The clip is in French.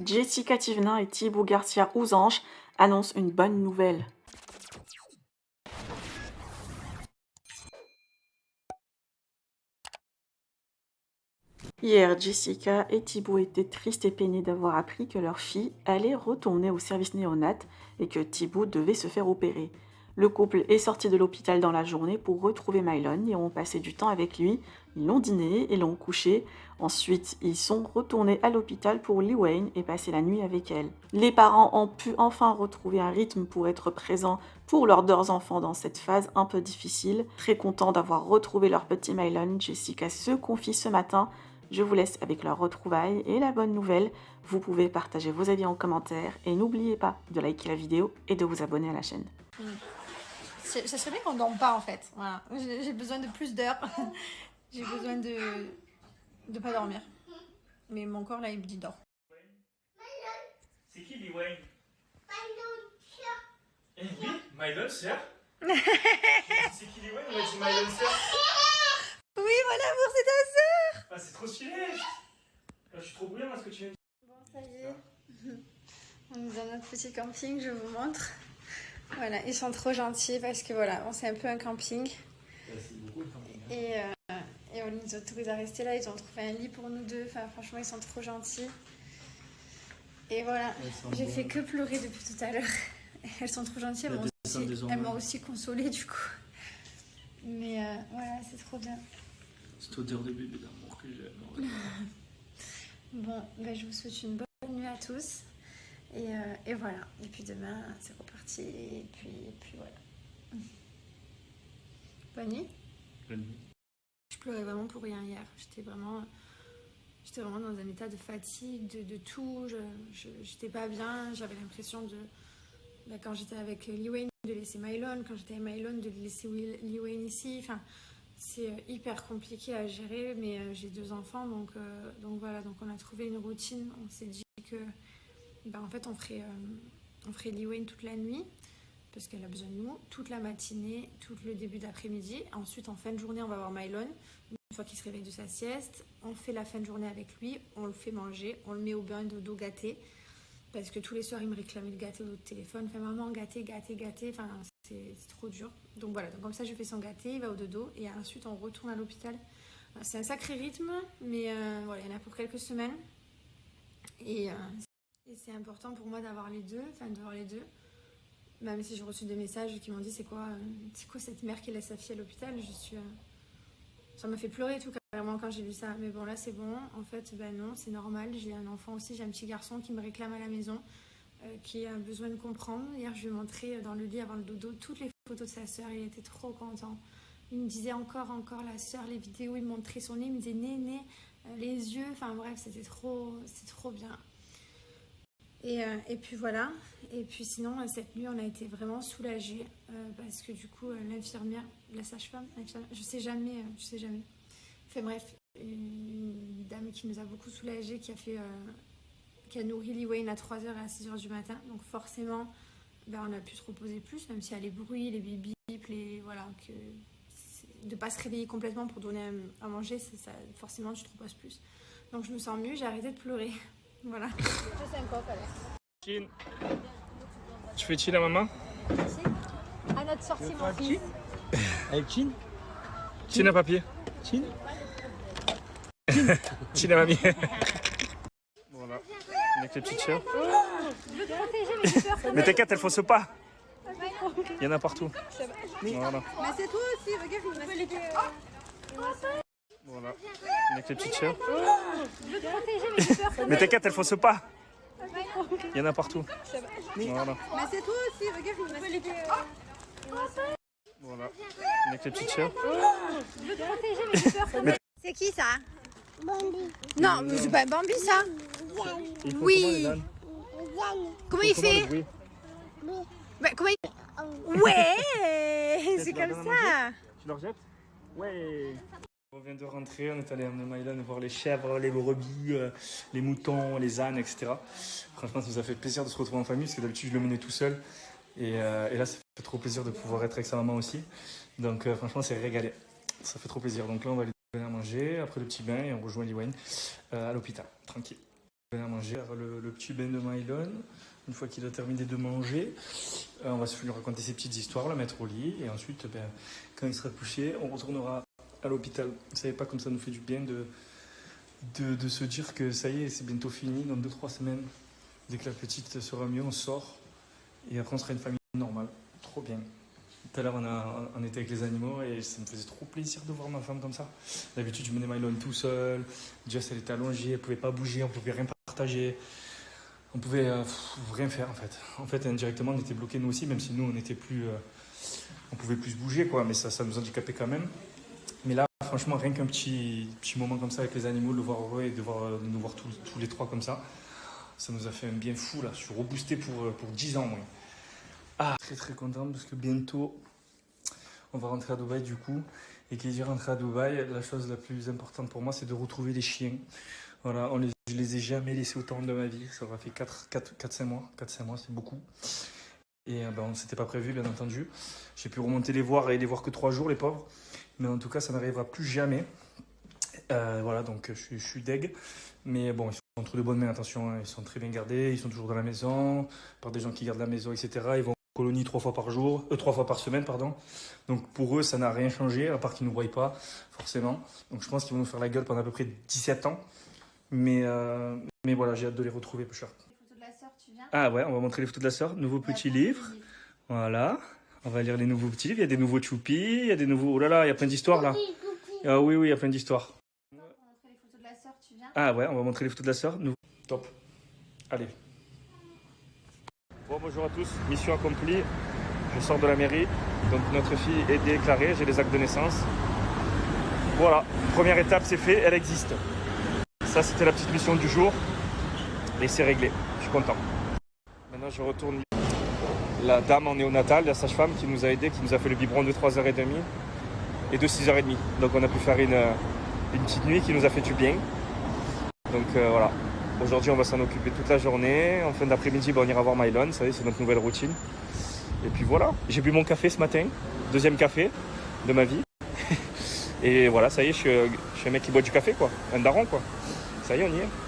Jessica Thévenin et Thibaut Garcia-Ouzanche annoncent une bonne nouvelle. Hier, Jessica et Thibaut étaient tristes et peinés d'avoir appris que leur fille allait retourner au service néonat et que Thibaut devait se faire opérer. Le couple est sorti de l'hôpital dans la journée pour retrouver Mylon et ont passé du temps avec lui. Ils l'ont dîné et l'ont couché. Ensuite, ils sont retournés à l'hôpital pour Lee Wayne et passer la nuit avec elle. Les parents ont pu enfin retrouver un rythme pour être présents pour leurs deux enfants dans cette phase un peu difficile. Très contents d'avoir retrouvé leur petit Mylon, Jessica se confie ce matin. Je vous laisse avec leur retrouvaille et la bonne nouvelle. Vous pouvez partager vos avis en commentaire et n'oubliez pas de liker la vidéo et de vous abonner à la chaîne. Ça serait bien qu'on ne dorme pas en fait. Voilà. J'ai besoin de plus d'heures. J'ai besoin de pas dormir. Mais mon corps là il me dit dors. C'est qui Lee Wayne? Eh oui, Mylon sœur. C'est qui Lee Wayne? On m'a dit Mylon sœur. Oui, voilà, pour c'est ta sœur. Ah, c'est trop stylé. Je suis trop bouillant à ce que tu viens de dire. Bon, ça y est. On est dans notre petit camping, je vous montre. Voilà, ils sont trop gentils parce que voilà, c'est un peu un camping. Et on nous autorise à rester là. Ils ont trouvé un lit pour nous deux. Enfin, franchement, ils sont trop gentils. Et voilà, j'ai fait que pleurer depuis tout à l'heure. Elles sont trop gentilles. Elles m'ont aussi consolée du coup. Mais voilà, c'est trop bien. Cette odeur de bébé d'amour que j'aime. Bon, ben, je vous souhaite une bonne nuit à tous. Et voilà. Et puis demain, c'est reparti. Et puis voilà. Bonne nuit. Bonne nuit. Je pleurais vraiment pour rien hier. J'étais vraiment dans un état de fatigue, de tout. J'étais pas bien. J'avais l'impression quand j'étais avec Lee Wayne, de laisser Mylon. Quand j'étais avec Mylon, de laisser Lee Wayne ici. Enfin, c'est hyper compliqué à gérer. Mais j'ai deux enfants. Donc voilà. Donc on a trouvé une routine. On s'est dit que en fait, on ferait Lee Wayne toute la nuit. Parce qu'elle a besoin de nous, toute la matinée, tout le début d'après-midi. Ensuite, en fin de journée, on va voir Mylon. Une fois qu'il se réveille de sa sieste, on fait la fin de journée avec lui, on le fait manger, on le met au bain dodo gâté. Parce que tous les soirs, il me réclamait le gâté au téléphone. Enfin, maman, gâté. Enfin, c'est trop dur. Donc voilà, donc comme ça, je fais son gâté, il va au dodo. Et ensuite, on retourne à l'hôpital. C'est un sacré rythme, mais voilà, il y en a pour quelques semaines. Et c'est important pour moi d'avoir les deux, de voir les deux. Même si j'ai reçu des messages qui m'ont dit c'est quoi cette mère qui laisse sa fille à l'hôpital, ça m'a fait pleurer tout carrément quand j'ai vu ça. Mais bon, là c'est bon, en fait non, c'est normal, j'ai un enfant aussi, j'ai un petit garçon qui me réclame à la maison, qui a besoin de comprendre. Hier je lui ai montré dans le lit avant le dodo toutes les photos de sa sœur, il était trop content. Il me disait encore la sœur, les vidéos, il me montrait son nez, il me disait néné, les yeux, enfin bref, c'était trop bien. Et puis voilà, et puis sinon cette nuit on a été vraiment soulagés parce que du coup l'infirmière, la sage-femme, je sais jamais. Enfin bref, une dame qui nous a beaucoup soulagés, qui a nourri Lee Wayne à 3h et à 6h du matin, donc forcément on a pu se reposer plus, même s'il y a les bruits, les bip voilà, de ne pas se réveiller complètement pour donner à manger, ça, forcément tu te reposes plus. Donc je me sens mieux, j'ai arrêté de pleurer. Voilà. Chin. Tu fais chill à maman? À notre sortie, mon fils. Avec Chin? Chin à papier. Chin? Chin à mamie. Voilà, avec les petites chiens. Je veux te protéger, mais j'ai peur. Mais t'inquiète, elles faussent pas. Il y en a partout. Voilà. Mais c'est toi aussi, regarde, il m'a fait. Voilà, avec les petites chiens. Je veux te protéger, mais j'ai peur. Mais t'inquiète, elles faussent pas. Il y en a partout. Voilà. Mais c'est toi aussi, regarde, il m'a fait. Voilà, avec les petites chiens. Je veux te protéger, mais j'ai peur. C'est qui ça? Bambi. Non, mais c'est pas Bambi ça. Ils font Oui. comment, les ânes? Comment il fait? Oui. Bah, comment il... Ouais. C'est comme ça. Tu leur jettes? Ouais. On vient de rentrer, on est allé emmener Mylon voir les chèvres, les brebis, les moutons, les ânes, etc. Franchement, ça nous a fait plaisir de se retrouver en famille, parce que d'habitude, je le menais tout seul. Et là, ça fait trop plaisir de pouvoir être avec sa maman aussi. Donc franchement, c'est régalé. Ça fait trop plaisir. Donc là, on va aller donner à manger, après le petit bain, et on rejoint Lee Wayne à l'hôpital, tranquille. On va manger le petit bain de Mylon. Une fois qu'il a terminé de manger, on va lui raconter ses petites histoires, le mettre au lit. Et ensuite, quand il sera couché, on retournera à l'hôpital. Vous savez pas comme ça nous fait du bien de se dire que ça y est, c'est bientôt fini, dans 2-3 semaines. Dès que la petite sera mieux, on sort. Et après, on sera une famille normale. Trop bien. Tout à l'heure, on était avec les animaux et ça me faisait trop plaisir de voir ma femme comme ça. D'habitude, je menais Mylon tout seul. Jess, elle était allongée, elle pouvait pas bouger, on pouvait rien partager. On pouvait rien faire en fait. En fait, indirectement, on était bloqués nous aussi, même si nous, on n'était plus, on pouvait plus se bouger, quoi. Mais ça nous handicapait quand même. Mais là, franchement, rien qu'un petit moment comme ça avec les animaux, de le voir heureux et de nous voir tous les trois comme ça nous a fait un bien fou là. Je suis reboosté pour 10 ans, moi. Ah, très très content parce que bientôt, on va rentrer à Dubaï du coup. Et qui dit rentrer à Dubaï, la chose la plus importante pour moi, c'est de retrouver les chiens. Voilà, je les ai jamais laissés autant de ma vie. Ça aura fait 4-5 mois. 4-5 mois, c'est beaucoup. Et on ne s'était pas prévu, bien entendu. J'ai pu remonter les voir et les voir que 3 jours, les pauvres. Mais en tout cas, ça n'arrivera plus jamais. Voilà, donc je suis deg. Mais bon, ils sont entre de bonnes mains, attention. Hein, ils sont très bien gardés, ils sont toujours dans la maison, par des gens qui gardent la maison, etc. Ils vont en colonie 3 fois par semaine, pardon. Donc pour eux, ça n'a rien changé, à part qu'ils ne nous voient pas, forcément. Donc je pense qu'ils vont nous faire la gueule pendant à peu près 17 ans. Mais voilà, j'ai hâte de les retrouver, peu cher. Les photos de la sœur, tu viens? Ah ouais, on va montrer les photos de la sœur. Nouveau petit livre. Voilà. On va lire les nouveaux petits livres. Il y a des nouveaux choupis, il y a des nouveaux... Oh là là, il y a plein d'histoires là. Ah oui, il y a plein d'histoires. On va montrer les photos de la sœur, tu viens? Ah ouais, on va montrer les photos de la sœur. Top. Allez. Bon, bonjour à tous. Mission accomplie. Je sors de la mairie. Donc notre fille est déclarée. J'ai les actes de naissance. Voilà. Première étape, c'est fait. Elle existe. Ça, c'était la petite mission du jour. Et c'est réglé. Je suis content. Maintenant, je retourne. La dame en néonatal, la sage-femme qui nous a aidés, qui nous a fait le biberon de 3h30 et de 6h30. Donc on a pu faire une petite nuit qui nous a fait du bien. Donc voilà. Aujourd'hui, on va s'en occuper toute la journée. En fin d'après-midi, on ira voir Mylon. Ça y est, c'est notre nouvelle routine. Et puis voilà. J'ai bu mon café ce matin. 2e café de ma vie. Et voilà, ça y est, je suis un mec qui boit du café, quoi. Un daron, quoi. Ça y est, on y est.